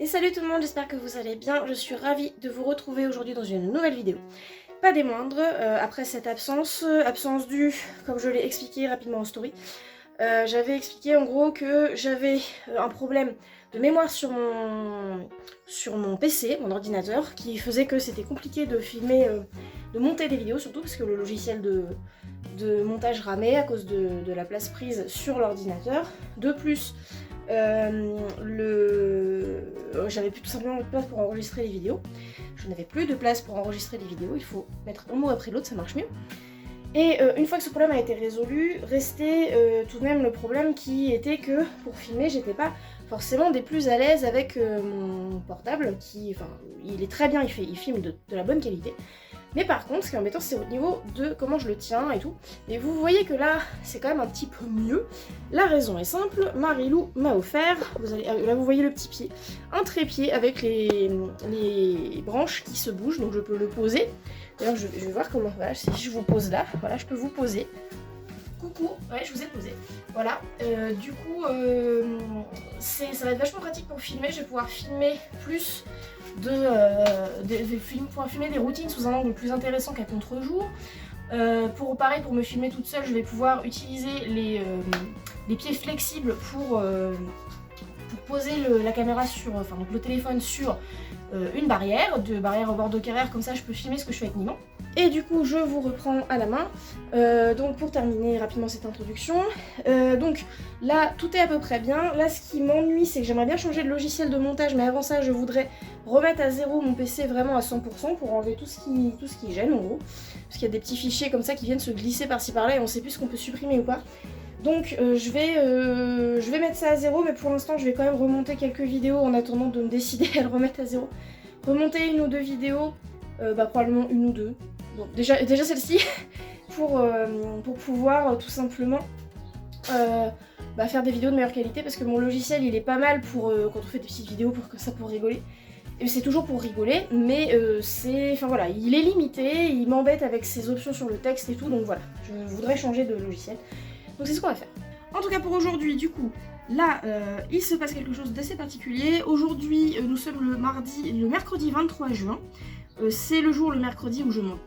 Et salut tout le monde, j'espère que vous allez bien. Je suis ravie de vous retrouver aujourd'hui dans une nouvelle vidéo. Pas des moindres, après cette absence due, comme je l'ai expliqué rapidement en story. J'avais expliqué en gros que j'avais un problème de mémoire sur mon PC, mon ordinateur, qui faisait que c'était compliqué de filmer, de monter des vidéos, surtout parce que le logiciel de montage ramait à cause de la place prise sur l'ordinateur. De plus, j'avais plus tout simplement de place pour enregistrer les vidéos. Je n'avais plus de place pour enregistrer les vidéos, il faut mettre un mot après l'autre, ça marche mieux. Et une fois que ce problème a été résolu, restait tout de même le problème qui était que pour filmer, j'étais pas forcément des plus à l'aise avec mon portable, il est très bien, il filme de la bonne qualité. Mais par contre, ce qui est embêtant, c'est au niveau de comment je le tiens et tout. Et vous voyez que là, c'est quand même un petit peu mieux. La raison est simple, Marilou m'a offert, là vous voyez le petit pied, un trépied avec les branches qui se bougent, donc je peux le poser. D'ailleurs, je vais voir comment, voilà, si je vous pose là, voilà, je peux vous poser. Coucou, ouais, je vous ai posé. Voilà, du coup, ça va être vachement pratique pour filmer. Je vais pouvoir filmer plus pouvoir filmer des routines sous un angle plus intéressant qu'à contre-jour. Pareil, pour me filmer toute seule, je vais pouvoir utiliser les pieds flexibles pour poser la caméra sur, donc le téléphone sur une barrière au bord de carrière, comme ça je peux filmer ce que je fais avec Ninon. Et du coup je vous reprends à la main, donc pour terminer rapidement cette introduction, donc là tout est à peu près bien. Là ce qui m'ennuie c'est que j'aimerais bien changer de logiciel de montage, mais avant ça je voudrais remettre à zéro mon PC vraiment à 100% pour enlever tout ce qui gêne en gros, parce qu'il y a des petits fichiers comme ça qui viennent se glisser par-ci par-là et on sait plus ce qu'on peut supprimer ou pas. Donc je vais mettre ça à zéro, mais pour l'instant je vais quand même remonter quelques vidéos en attendant de me décider à le remettre à zéro. Remonter une ou deux vidéos, probablement une ou deux. Bon, déjà celle-ci, pour pouvoir tout simplement faire des vidéos de meilleure qualité, parce que mon logiciel il est pas mal pour quand on fait des petites vidéos pour rigoler. Et c'est toujours pour rigoler, mais il est limité, il m'embête avec ses options sur le texte et tout, donc voilà, je voudrais changer de logiciel. Donc c'est ce qu'on va faire. En tout cas pour aujourd'hui, du coup, là, il se passe quelque chose d'assez particulier. Aujourd'hui, nous sommes le mercredi 23 juin. C'est le mercredi, où je monte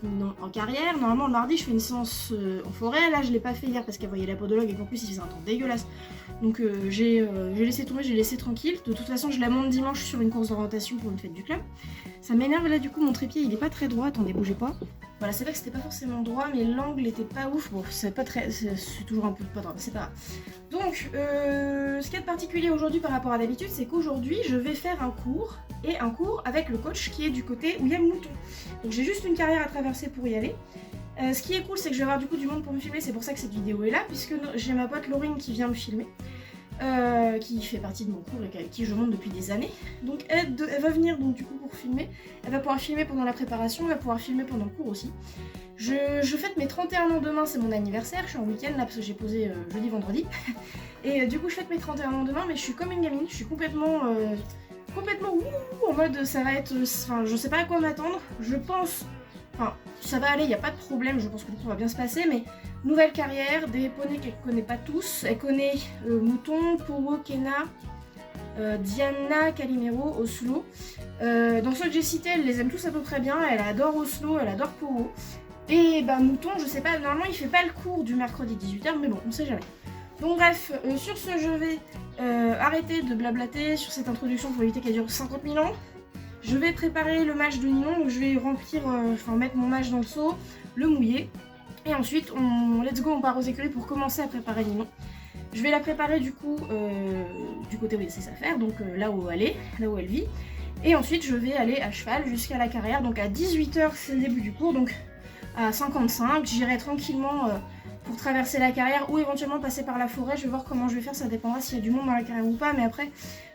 en carrière. Normalement, le mardi, je fais une séance en forêt. Là, je l'ai pas fait hier parce qu'elle voyait la podologue et qu'en plus, il faisait un temps dégueulasse. Donc j'ai laissé tomber, j'ai laissé tranquille. De toute façon, je la monte dimanche sur une course d'orientation pour une fête du club. Ça m'énerve là, du coup, mon trépied, il est pas très droit. Attendez, bougez pas. Voilà, c'est vrai que c'était pas forcément droit, mais l'angle était pas ouf. Bon, c'est toujours un peu pas grave, c'est pas grave. Donc, ce qui est particulier aujourd'hui par rapport à d'habitude, c'est qu'aujourd'hui, je vais faire un cours avec le coach qui est du côté où il y a le mouton. Donc j'ai juste une carrière à traverser pour y aller. Ce qui est cool, c'est que je vais avoir du coup du monde pour me filmer, c'est pour ça que cette vidéo est là, puisque j'ai ma pote Laurine qui vient me filmer, qui fait partie de mon cours et avec qui je monte depuis des années. Donc elle va venir donc du coup pour filmer, elle va pouvoir filmer pendant la préparation, elle va pouvoir filmer pendant le cours aussi. Je fête mes 31 ans demain, c'est mon anniversaire, je suis en week-end là parce que j'ai posé jeudi vendredi. Et du coup je fête mes 31 ans demain, mais je suis comme une gamine, je suis complètement en mode ça va être, je sais pas à quoi m'attendre, je pense, ça va aller, il n'y a pas de problème, je pense que tout va bien se passer, mais nouvelle carrière, des poneys qu'elle connaît pas tous, elle connaît Mouton, Powo, Kena, Diana, Calimero, Oslo. Dans ceux que j'ai cités, elle les aime tous à peu près bien, elle adore Oslo, elle adore Powo. Et Mouton, je sais pas, normalement il fait pas le cours du mercredi 18h, mais bon, on sait jamais. Donc bref, sur ce je vais arrêter de blablater sur cette introduction pour éviter qu'elle dure 50 000 ans. Je vais préparer le match de Ninon, donc je vais mettre mon match dans le seau, le mouiller. Et ensuite, let's go, on part aux écuries pour commencer à préparer Ninon. Je vais la préparer du coup du côté où il y a ses affaires, donc là où elle est, là où elle vit. Et ensuite, je vais aller à cheval jusqu'à la carrière, donc à 18h c'est le début du cours, donc à 55, j'irai tranquillement pour traverser la carrière ou éventuellement passer par la forêt. Je vais voir comment je vais faire, ça dépendra s'il y a du monde dans la carrière ou pas, mais après,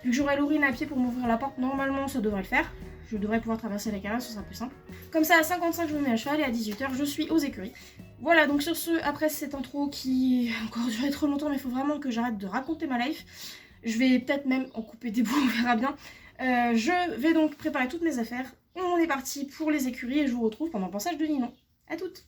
vu que j'aurai Laurine à pied pour m'ouvrir la porte, normalement ça devrait le faire. Je devrais pouvoir traverser la carrière, ce sera plus simple. Comme ça, à 55, je me mets à cheval et à 18h, je suis aux écuries. Voilà, donc sur ce, après cette intro qui a encore duré trop longtemps, mais il faut vraiment que j'arrête de raconter ma life. Je vais peut-être même en couper des bouts, on verra bien. Je vais donc préparer toutes mes affaires. On est parti pour les écuries et je vous retrouve pendant le passage de Ninon. À toutes!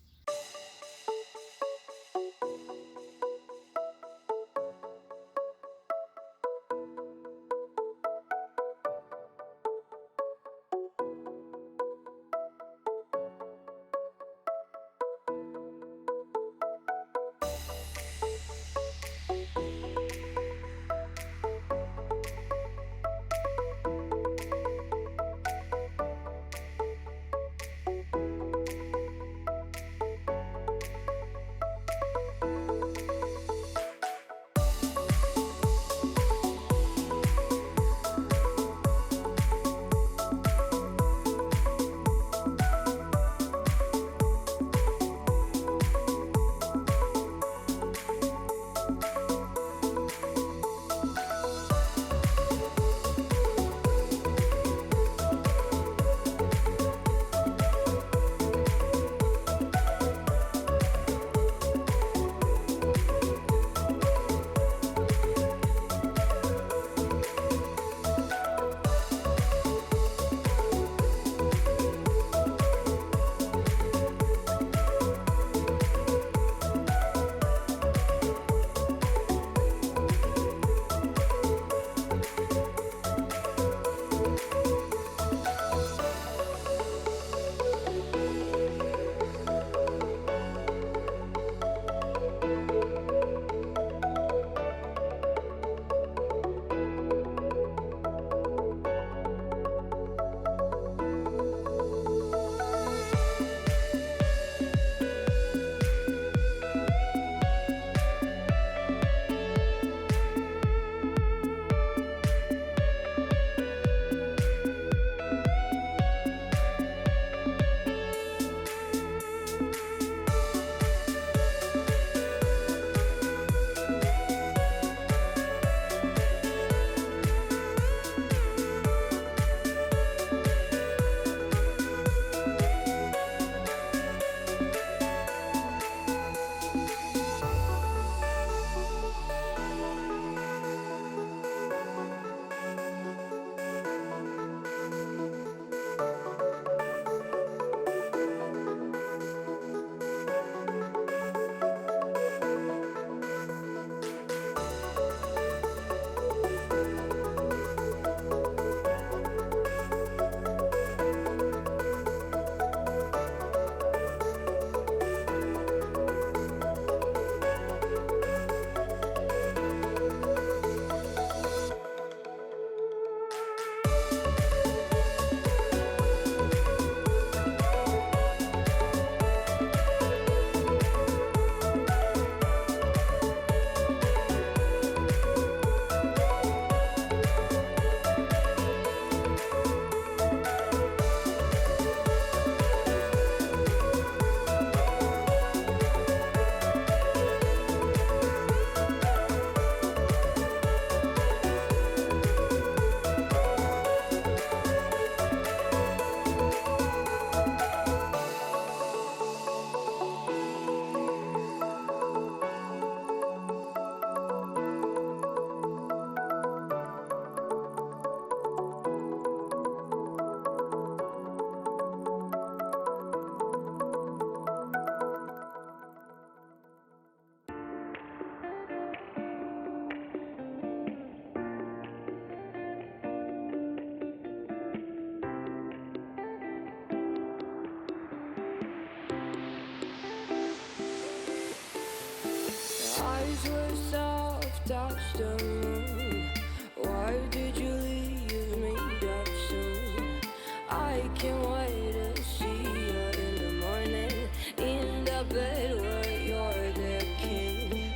Eyes were soft, touched the moon. Why did you leave me that soon? I can't wait to see you in the morning, in the bed where you're the king.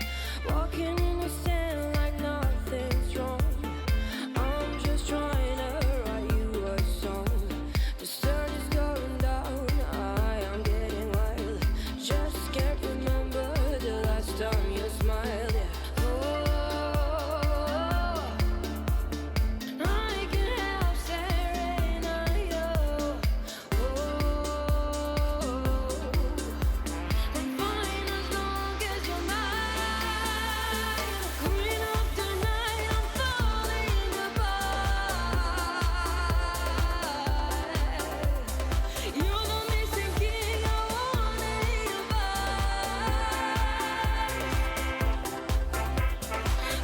Walking in the sand like nothing's wrong. I'm just trying to write you a song. The sun is going down, I am getting wild. Just can't remember the last time you smiled. I can help staring at you. I'm fine as long as you're mine. Coming up tonight, I'm falling apart. You're the missing king I wanted you by.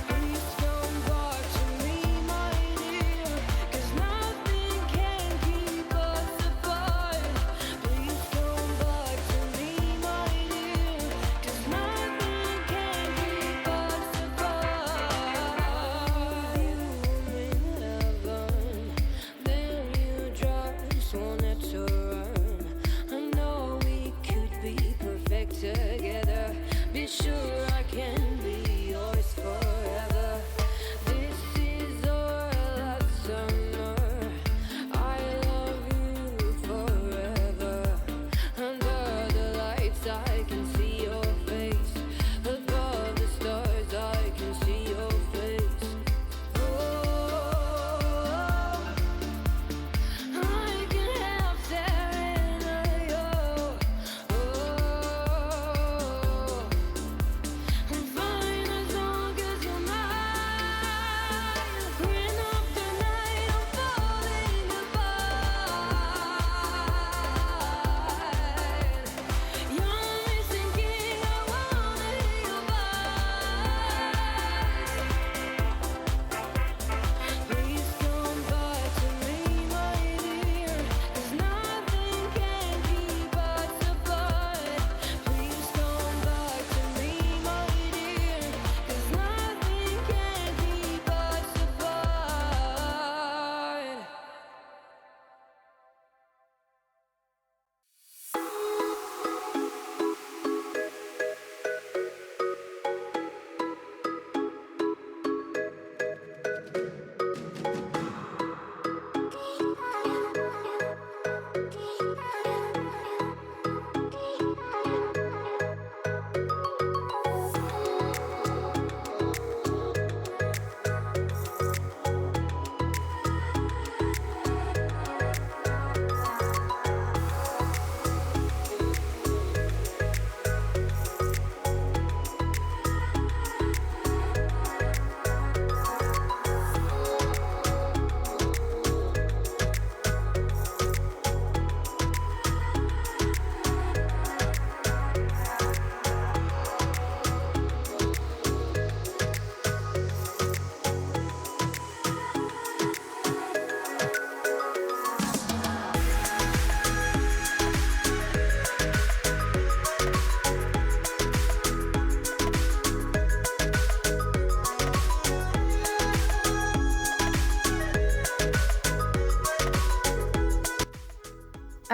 Please come back to me, my dear, 'cause nothing can keep us apart. Please come back to me, my dear, 'cause nothing can keep us apart. You in heaven, then you just wanted to run. I know we could be perfect together. Be sure I can be yours forever. This is our last summer. I love you forever. Under the lights I can see your face. Above the stars I can see your face. I can help staring at you. I'm fine as long as you're mine. Green up tonight, I'm falling apart. You're the missing king I wanted you by. Please come back to me, my dear, 'cause nothing can keep us apart. Please come back to me, my dear, 'cause nothing can keep us apart.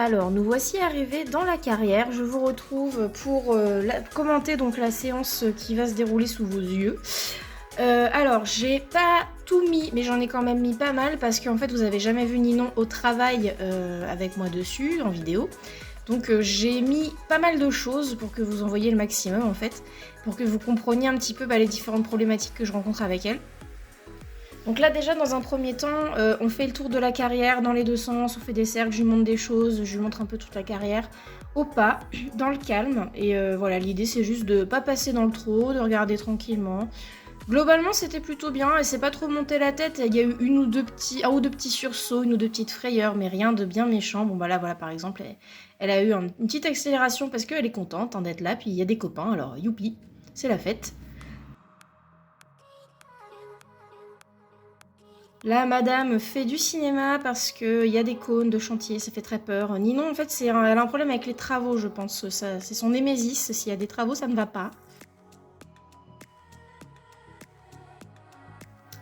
Alors, nous voici arrivés dans la carrière. Je vous retrouve pour commenter donc la séance qui va se dérouler sous vos yeux. Alors, j'ai pas tout mis, mais j'en ai quand même mis pas mal parce qu'en fait, vous avez jamais vu Ninon au travail avec moi dessus, en vidéo. Donc, j'ai mis pas mal de choses pour que vous en voyez le maximum, en fait, pour que vous compreniez un petit peu les différentes problématiques que je rencontre avec elle. Donc là déjà dans un premier temps, on fait le tour de la carrière dans les deux sens, on fait des cercles, je lui montre des choses, je lui montre un peu toute la carrière, au pas, dans le calme. Et voilà, l'idée c'est juste de pas passer dans le trop, de regarder tranquillement. Globalement c'était plutôt bien, elle s'est pas trop monté la tête, il y a eu un ou deux petits sursauts, une ou deux petites frayeurs, mais rien de bien méchant. Bon bah là voilà par exemple, elle a eu une petite accélération parce qu'elle est contente d'être là, puis il y a des copains, alors youpi, c'est la fête. Là, madame fait du cinéma parce qu'il y a des cônes de chantier, ça fait très peur. Ninon, en fait, elle a un problème avec les travaux, je pense. C'est son némésis. S'il y a des travaux, ça ne va pas.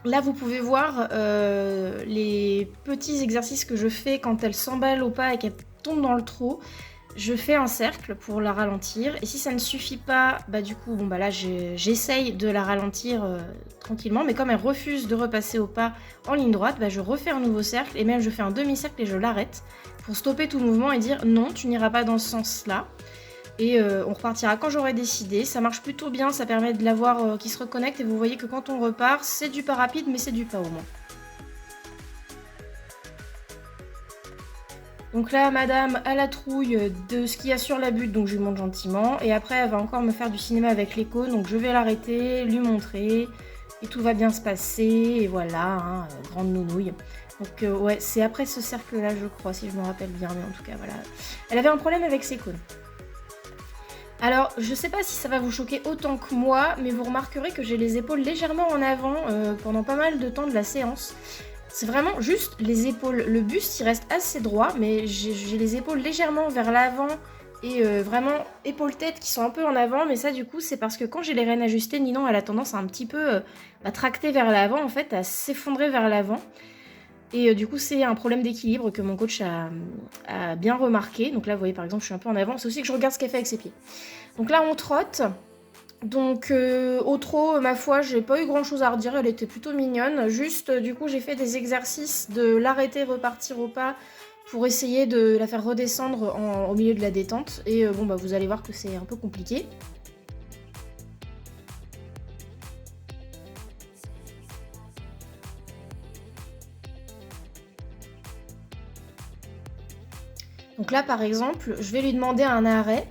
Là, vous pouvez voir les petits exercices que je fais quand elle s'emballe au pas et qu'elle tombe dans le trot. Je fais un cercle pour la ralentir. Et si ça ne suffit pas, bah du coup, bon bah là, j'essaye de la ralentir tranquillement. Mais comme elle refuse de repasser au pas en ligne droite, bah je refais un nouveau cercle. Et même, je fais un demi-cercle et je l'arrête pour stopper tout mouvement et dire non, tu n'iras pas dans ce sens-là. Et on repartira quand j'aurai décidé. Ça marche plutôt bien, ça permet de l'avoir qui se reconnecte. Et vous voyez que quand on repart, c'est du pas rapide, mais c'est du pas au moins. Donc là, madame a la trouille de ce qu'il y a sur la butte, donc je lui montre gentiment. Et après, elle va encore me faire du cinéma avec les cônes, donc je vais l'arrêter, lui montrer. Et tout va bien se passer, et voilà, hein, grande nounouille. Donc ouais, c'est après ce cercle-là, je crois, si je me rappelle bien. Mais en tout cas, voilà. Elle avait un problème avec ses cônes. Alors, je sais pas si ça va vous choquer autant que moi, mais vous remarquerez que j'ai les épaules légèrement en avant pendant pas mal de temps de la séance. C'est vraiment juste les épaules. Le buste, il reste assez droit, mais j'ai les épaules légèrement vers l'avant et vraiment épaules-tête qui sont un peu en avant. Mais ça, du coup, c'est parce que quand j'ai les rênes ajustées, Ninon, elle a tendance à un petit peu tracter vers l'avant, en fait, à s'effondrer vers l'avant. Et du coup, c'est un problème d'équilibre que mon coach a bien remarqué. Donc là, vous voyez, par exemple, je suis un peu en avant. C'est aussi que je regarde ce qu'elle fait avec ses pieds. Donc là, on trotte. Donc au trot, ma foi, j'ai pas eu grand chose à redire, elle était plutôt mignonne. Juste, du coup, j'ai fait des exercices de l'arrêter, repartir au pas pour essayer de la faire redescendre au milieu de la détente. Et bon, bah vous allez voir que c'est un peu compliqué. Donc là, par exemple, je vais lui demander un arrêt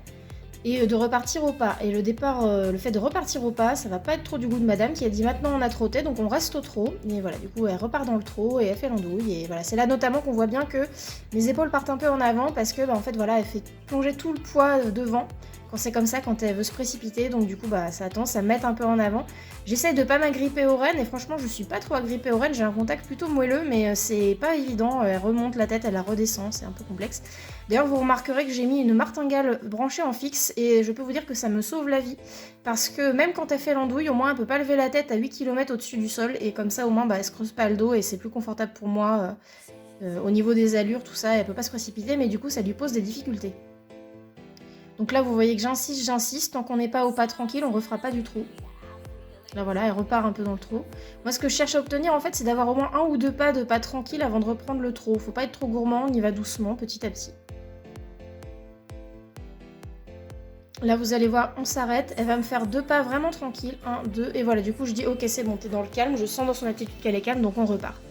et de repartir au pas. Et le fait de repartir au pas, ça va pas être trop du goût de madame qui a dit maintenant on a trotté, donc on reste au trot. Et voilà, du coup elle repart dans le trot et elle fait l'andouille. Et voilà, c'est là notamment qu'on voit bien que mes épaules partent un peu en avant parce que en fait voilà, elle fait plonger tout le poids devant. Quand c'est comme ça, quand elle veut se précipiter, donc du coup ça a tendance à me mettre un peu en avant. J'essaye de pas m'agripper aux rênes et franchement je suis pas trop agrippée aux rênes, j'ai un contact plutôt moelleux mais c'est pas évident, elle remonte la tête, elle la redescend, c'est un peu complexe. D'ailleurs vous remarquerez que j'ai mis une martingale branchée en fixe et je peux vous dire que ça me sauve la vie parce que même quand elle fait l'andouille, au moins elle peut pas lever la tête à 8 km au-dessus du sol et comme ça au moins elle se creuse pas le dos et c'est plus confortable pour moi au niveau des allures, tout ça, elle peut pas se précipiter mais du coup ça lui pose des difficultés. Donc là, vous voyez que j'insiste. Tant qu'on n'est pas au pas tranquille, on refera pas du trot. Là, voilà, elle repart un peu dans le trot. Moi, ce que je cherche à obtenir, en fait, c'est d'avoir au moins 1 ou 2 pas de pas tranquille avant de reprendre le trot. Faut pas être trop gourmand, on y va doucement, petit à petit. Là, vous allez voir, on s'arrête. Elle va me faire 2 pas vraiment tranquilles. 1, 2, et voilà. Du coup, je dis, ok, c'est bon, t'es dans le calme. Je sens dans son attitude qu'elle est calme, donc on repart.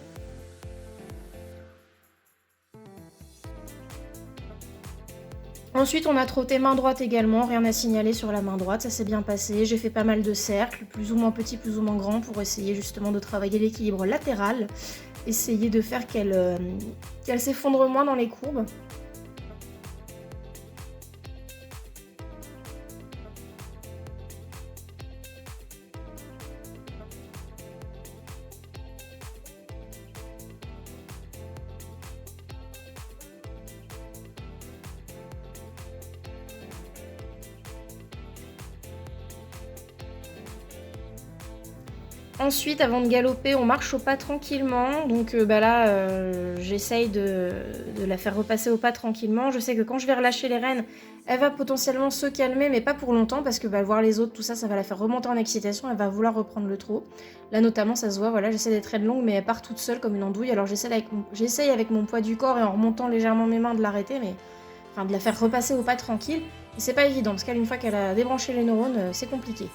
Ensuite, on a trotté main droite également, rien à signaler sur la main droite, ça s'est bien passé. J'ai fait pas mal de cercles, plus ou moins petits, plus ou moins grands, pour essayer justement de travailler l'équilibre latéral, essayer de faire qu'elle s'effondre moins dans les courbes. Ensuite, avant de galoper, on marche au pas tranquillement. Donc là, j'essaye de la faire repasser au pas tranquillement. Je sais que quand je vais relâcher les rênes, elle va potentiellement se calmer, mais pas pour longtemps, parce que voir les autres, tout ça, ça va la faire remonter en excitation. Elle va vouloir reprendre le trot. Là, notamment, ça se voit, voilà, j'essaie d'être très longue, mais elle part toute seule comme une andouille. Alors j'essaye avec mon poids du corps et en remontant légèrement mes mains de l'arrêter, mais enfin de la faire repasser au pas tranquille. Et c'est pas évident, parce qu'une fois qu'elle a débranché les neurones, c'est compliqué.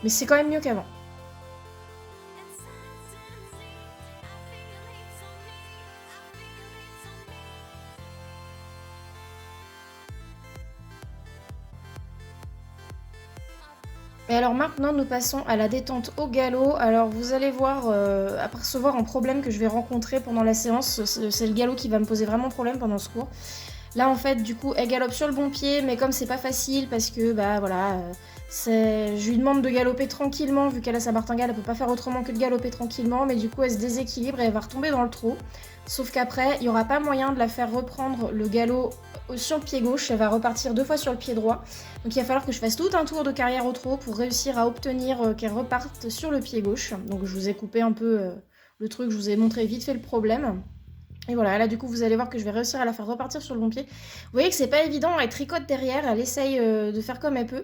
Mais c'est quand même mieux qu'avant. Et alors maintenant, nous passons à la détente au galop. Alors vous allez voir, apercevoir un problème que je vais rencontrer pendant la séance. C'est le galop qui va me poser vraiment problème pendant ce cours. Là en fait, du coup, elle galope sur le bon pied, mais comme c'est pas facile parce que je lui demande de galoper tranquillement, vu qu'elle a sa martingale, elle peut pas faire autrement que de galoper tranquillement, mais du coup elle se déséquilibre et elle va retomber dans le trot. Sauf qu'après, il n'y aura pas moyen de la faire reprendre le galop sur le pied gauche, elle va repartir 2 fois sur le pied droit. Donc il va falloir que je fasse tout un tour de carrière au trot pour réussir à obtenir qu'elle reparte sur le pied gauche. Donc je vous ai coupé un peu le truc, je vous ai montré vite fait le problème. Et voilà, là du coup vous allez voir que je vais réussir à la faire repartir sur le bon pied. Vous voyez que c'est pas évident, elle tricote derrière, elle essaye de faire comme elle peut.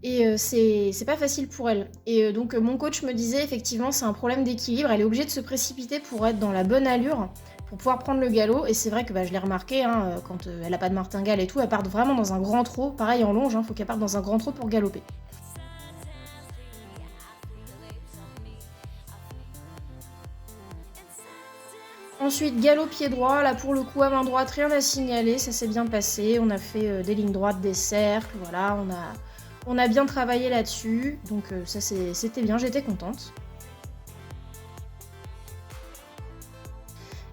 Et c'est pas facile pour elle. Et donc mon coach me disait effectivement c'est un problème d'équilibre, elle est obligée de se précipiter pour être dans la bonne allure, pour pouvoir prendre le galop. Et c'est vrai que je l'ai remarqué, hein, quand elle a pas de martingale et tout, elle part vraiment dans un grand trot, pareil en longe, hein, faut qu'elle parte dans un grand trot pour galoper. Ensuite, galop pied droit, là pour le coup à main droite, rien à signaler, ça s'est bien passé. On a fait des lignes droites, des cercles, voilà, on a bien travaillé là-dessus, donc ça c'était bien, j'étais contente.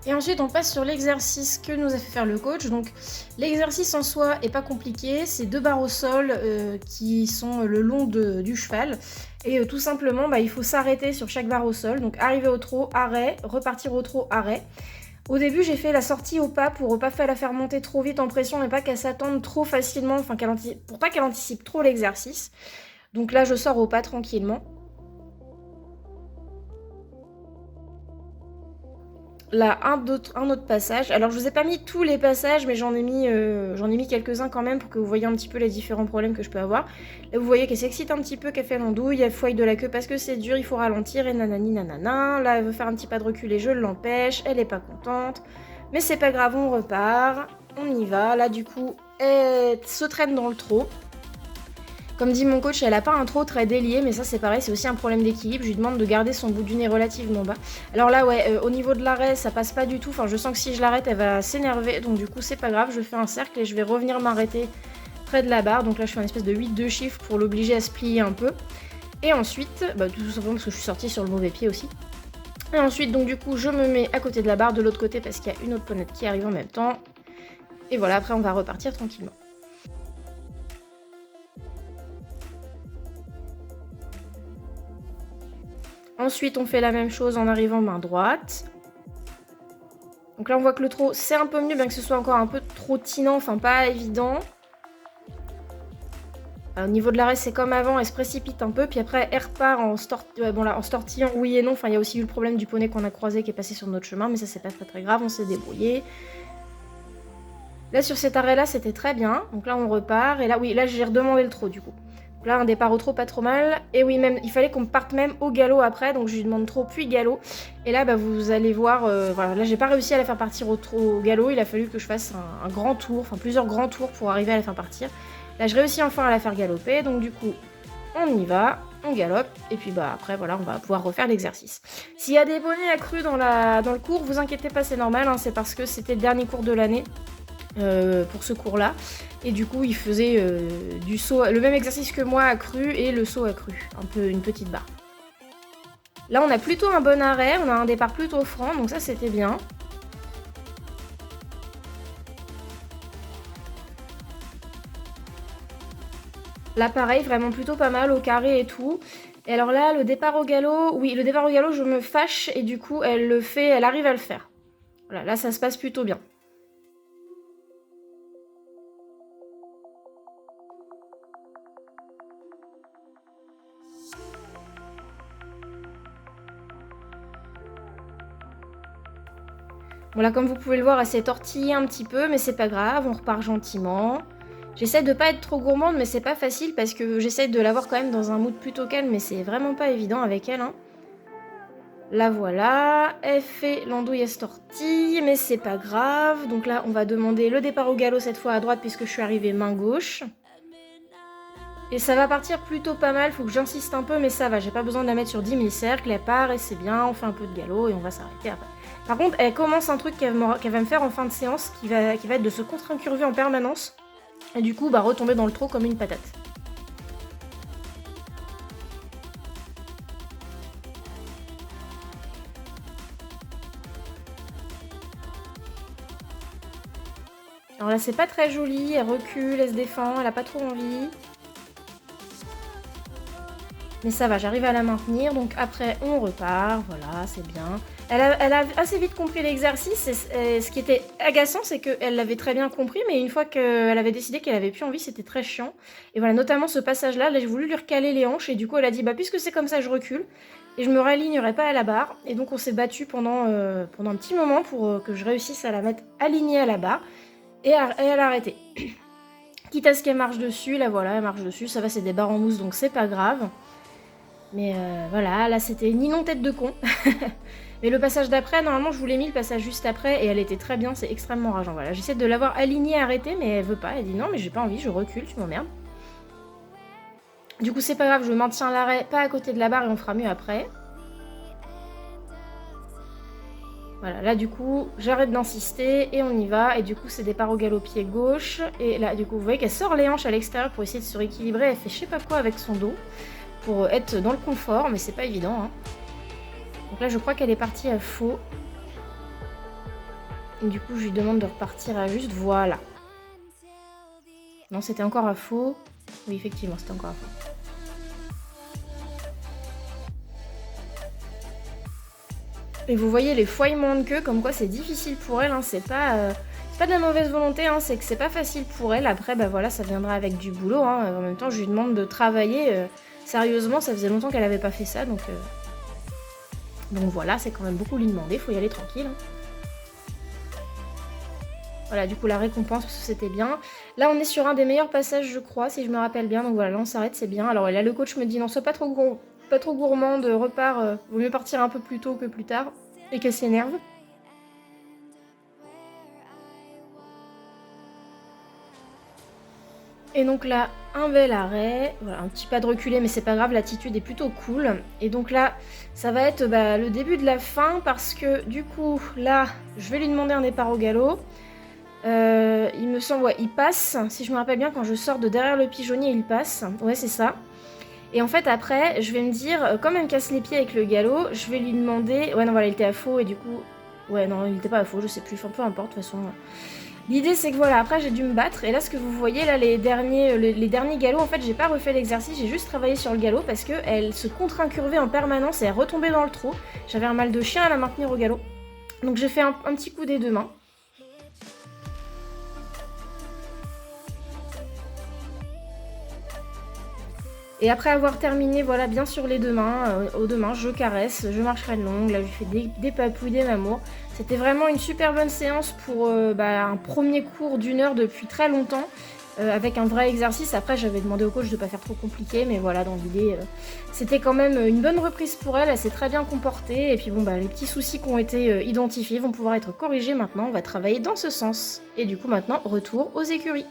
Et ensuite on passe sur l'exercice que nous a fait faire le coach. Donc l'exercice en soi est pas compliqué, c'est 2 barres au sol qui sont le long du cheval. Et tout simplement il faut s'arrêter sur chaque barre au sol. Donc arriver au trot, arrêt, repartir au trot, arrêt. Au début j'ai fait la sortie au pas pour pas la faire monter trop vite en pression et pas qu'elle s'attende trop facilement, enfin pour pas qu'elle anticipe trop l'exercice. Donc là je sors au pas tranquillement. Là, un autre passage. Alors, je vous ai pas mis tous les passages, mais j'en ai mis quelques-uns quand même pour que vous voyez un petit peu les différents problèmes que je peux avoir. Là, vous voyez qu'elle s'excite un petit peu, qu'elle fait l'andouille, elle fouaille de la queue parce que c'est dur, il faut ralentir, et nanani nanana. Là, elle veut faire un petit pas de recul et je l'empêche, elle est pas contente. Mais c'est pas grave, on repart, on y va. Là, du coup, elle se traîne dans le trot. Comme dit mon coach, elle a pas un trot très délié, mais ça c'est pareil, c'est aussi un problème d'équilibre. Je lui demande de garder son bout du nez relativement bas. Alors là, ouais, au niveau de l'arrêt, ça passe pas du tout. Enfin, je sens que si je l'arrête, elle va s'énerver. Donc du coup, c'est pas grave, je fais un cercle et je vais revenir m'arrêter près de la barre. Donc là, je fais une espèce de 8 de chiffre pour l'obliger à se plier un peu. Et ensuite, tout simplement parce que je suis sortie sur le mauvais pied aussi. Et ensuite, donc du coup, je me mets à côté de la barre, de l'autre côté, parce qu'il y a une autre ponette qui arrive en même temps. Et voilà, après, on va repartir tranquillement. Ensuite, on fait la même chose en arrivant main droite. Donc là, on voit que le trot, c'est un peu mieux, bien que ce soit encore un peu trottinant, enfin pas évident. Au niveau de l'arrêt, c'est comme avant, elle se précipite un peu, puis après, elle repart en stortillant, oui et non. Enfin, il y a aussi eu le problème du poney qu'on a croisé qui est passé sur notre chemin, mais ça, c'est pas très grave, on s'est débrouillé. Là, sur cet arrêt-là, c'était très bien. Donc là, on repart. Et là, oui, là, j'ai redemandé le trot, du coup. Là, un départ au trot, pas trop mal. Et oui, même, il fallait qu'on parte même au galop après. Donc, je lui demande trot, puis galop. Et là, vous allez voir... voilà, là, j'ai pas réussi à la faire partir au galop. Il a fallu que je fasse un grand tour, enfin plusieurs grands tours pour arriver à la faire partir. Là, je réussis enfin à la faire galoper. Donc, du coup, on y va, on galope. Et puis, après, voilà, on va pouvoir refaire l'exercice. S'il y a des bonnets accrus dans le cours, vous inquiétez pas, c'est normal. Hein, c'est parce que c'était le dernier cours de l'année. Pour ce cours-là. Et du coup, il faisait du saut, le même exercice que moi accru et le saut accru, un peu une petite barre. Là, on a plutôt un bon arrêt, on a un départ plutôt franc, donc ça c'était bien. Là, pareil, vraiment plutôt pas mal au carré et tout. Et alors là, le départ au galop, oui, le départ au galop, je me fâche et du coup, elle arrive à le faire. Voilà, là, ça se passe plutôt bien. Bon là, comme vous pouvez le voir, elle s'est tortillée un petit peu, mais c'est pas grave, on repart gentiment. J'essaie de pas être trop gourmande, mais c'est pas facile parce que j'essaie de l'avoir quand même dans un mood plutôt calme, mais c'est vraiment pas évident avec elle. Hein. La voilà, elle fait l'andouille, elle se tortille, mais c'est pas grave. Donc là, on va demander le départ au galop cette fois à droite puisque je suis arrivée main gauche. Et ça va partir plutôt pas mal, faut que j'insiste un peu, mais ça va, j'ai pas besoin de la mettre sur 10 000 cercles, elle part et c'est bien, on fait un peu de galop et on va s'arrêter après. Par contre, elle commence un truc qu'elle va me faire en fin de séance, qui va être de se contre-incurver en permanence, et du coup, retomber dans le trot comme une patate. Alors là, c'est pas très joli, elle recule, elle se défend, elle a pas trop envie. Mais ça va, j'arrive à la maintenir, donc après on repart, voilà, c'est bien. Elle a assez vite compris l'exercice, et ce qui était agaçant, c'est qu'elle l'avait très bien compris, mais une fois qu'elle avait décidé qu'elle avait plus envie, c'était très chiant. Et voilà, notamment ce passage-là, là j'ai voulu lui recaler les hanches, et du coup elle a dit, puisque c'est comme ça, je recule. et je me réalignerai pas à la barre. Et donc on s'est battu pendant un petit moment pour que je réussisse à la mettre alignée à la barre et à l'arrêter. Quitte à ce qu'elle marche dessus, là voilà, elle marche dessus, ça va, c'est des barres en mousse donc c'est pas grave. Mais voilà, là c'était ni non tête de con. Mais le passage d'après, normalement je vous l'ai mis le passage juste après et elle était très bien, c'est extrêmement rageant. Voilà, j'essaie de l'avoir alignée, arrêtée, mais elle veut pas, elle dit non mais j'ai pas envie, je recule, tu m'emmerdes. Du coup c'est pas grave, je maintiens l'arrêt pas à côté de la barre et on fera mieux après. Voilà, là du coup j'arrête d'insister et on y va. Et du coup c'est départ au galop pied gauche. Et là du coup vous voyez qu'elle sort les hanches à l'extérieur pour essayer de se rééquilibrer. Elle fait je sais pas quoi avec son dos pour être dans le confort, mais c'est pas évident hein. Donc là je crois qu'elle est partie à faux. Et du coup je lui demande de repartir à juste, voilà. Non c'était encore à faux. Oui effectivement c'était encore à faux. Et vous voyez les foilements de queue, comme quoi c'est difficile pour elle, hein. C'est pas de la mauvaise volonté, hein. C'est que c'est pas facile pour elle. Après bah voilà, ça viendra avec du boulot hein. En même temps je lui demande de travailler sérieusement, ça faisait longtemps qu'elle avait pas fait ça, donc voilà, c'est quand même beaucoup lui demander, faut y aller tranquille hein. Voilà, du coup la récompense, parce que c'était bien. Là on est sur un des meilleurs passages je crois, si je me rappelle bien, donc voilà, là on s'arrête, c'est bien. Alors là le coach me dit non, sois pas trop gourmande, repars, vaut mieux partir un peu plus tôt que plus tard, et qu'elle s'énerve. Et donc là, un bel arrêt, voilà, un petit pas de reculé, mais c'est pas grave, l'attitude est plutôt cool. Et donc là, ça va être le début de la fin, parce que du coup, là, je vais lui demander un départ au galop. Il me semble, ouais, il passe, si je me rappelle bien, quand je sors de derrière le pigeonnier, il passe, ouais c'est ça. Et en fait après, je vais me dire, comme elle me casse les pieds avec le galop, je vais lui demander... Ouais non voilà, il était à faux et du coup... Ouais non, il était pas à faux, je sais plus, enfin peu importe de toute façon. L'idée c'est que voilà, après j'ai dû me battre, et là ce que vous voyez là, les derniers galops, en fait j'ai pas refait l'exercice, j'ai juste travaillé sur le galop parce qu'elle se contre-incurvait en permanence et elle retombait dans le trou. J'avais un mal de chien à la maintenir au galop. Donc j'ai fait un petit coup des deux mains. Et après avoir terminé, voilà, bien sur les deux mains, aux deux mains, je caresse, je marche reine longue, là je fais des papouilles, des mamours. C'était vraiment une super bonne séance pour un premier cours d'1 heure depuis très longtemps, avec un vrai exercice. Après j'avais demandé au coach de ne pas faire trop compliqué, mais voilà, dans l'idée, c'était quand même une bonne reprise pour elle, elle s'est très bien comportée. Et puis bon, les petits soucis qui ont été identifiés vont pouvoir être corrigés maintenant, on va travailler dans ce sens. Et du coup maintenant, retour aux écuries.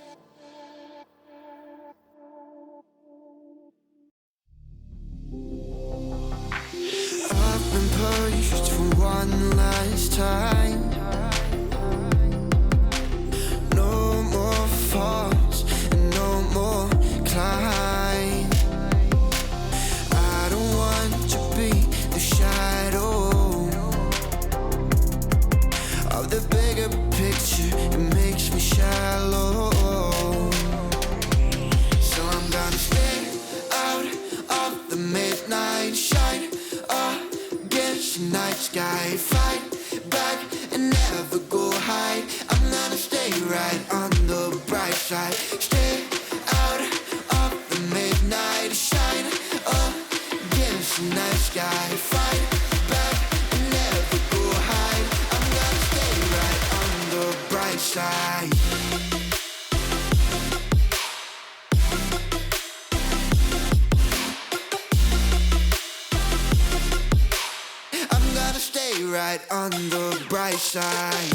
Pushed for one last time. No more falls and no more climb. I don't want to be the shadow of the bigger picture. It makes me shallow. So I'm gonna stay out of the midnight shine. Night sky, fight back and never go hide. I'm gonna stay right on the bright side. Stay out of the midnight shine. Against the night sky, fight back and never go hide. I'm gonna stay right on the bright side. Stay right on the bright side.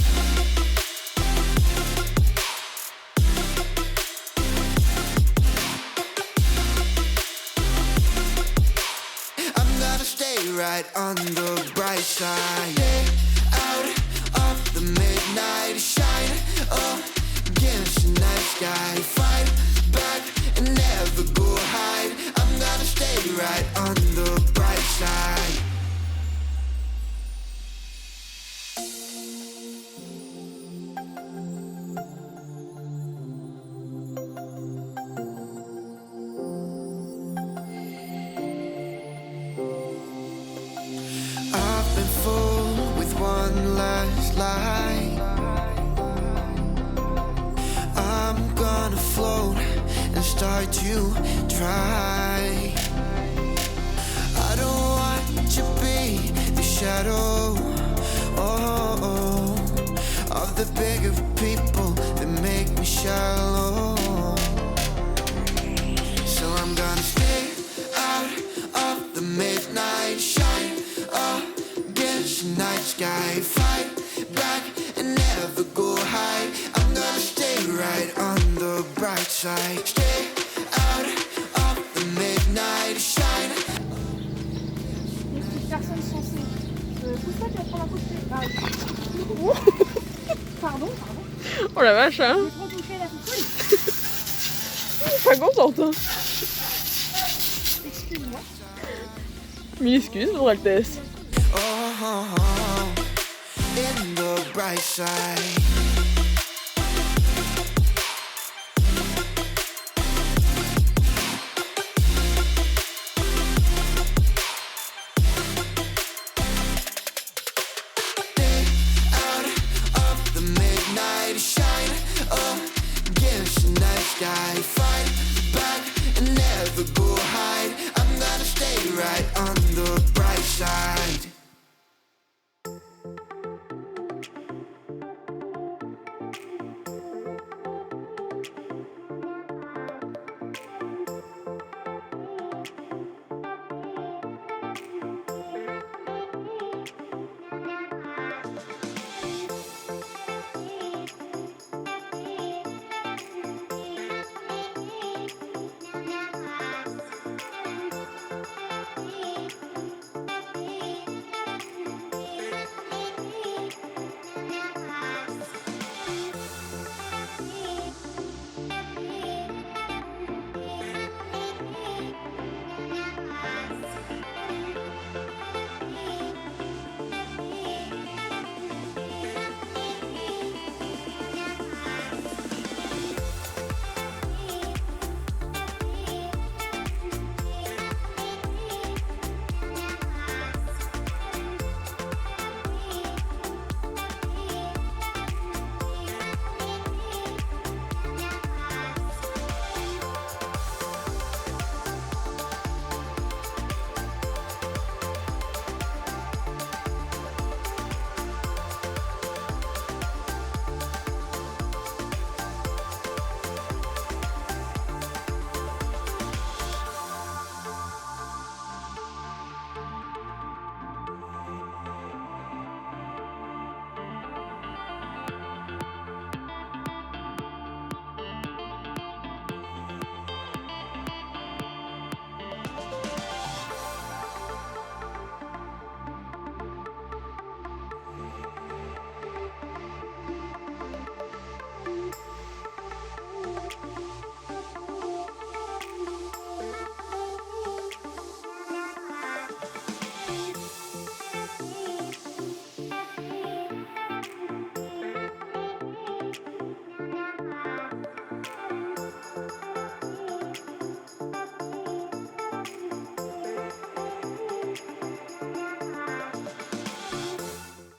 I'm gonna stay right on the bright side. Stay out of the midnight shine. Against the night sky, fight back and never go hide. I'm gonna stay right on the bright side. One last lie. I'm gonna float and start to dry. I don't want to shadow. Oh, of the bigger people that make me shallow. So I'm gonna stay out of the midnight shine against the night sky, fight back and never go high. I'm gonna stay right on the bright side. Stay out of the midnight shine. Personne censée. Pousse pas, tu vas prendre un coup de Pardon. Oh la vache, hein. J'ai trop touché la poussole. Pas contente, hein. Excuse-moi. Mille excuses, Votre Altesse. Oh, in the bright side.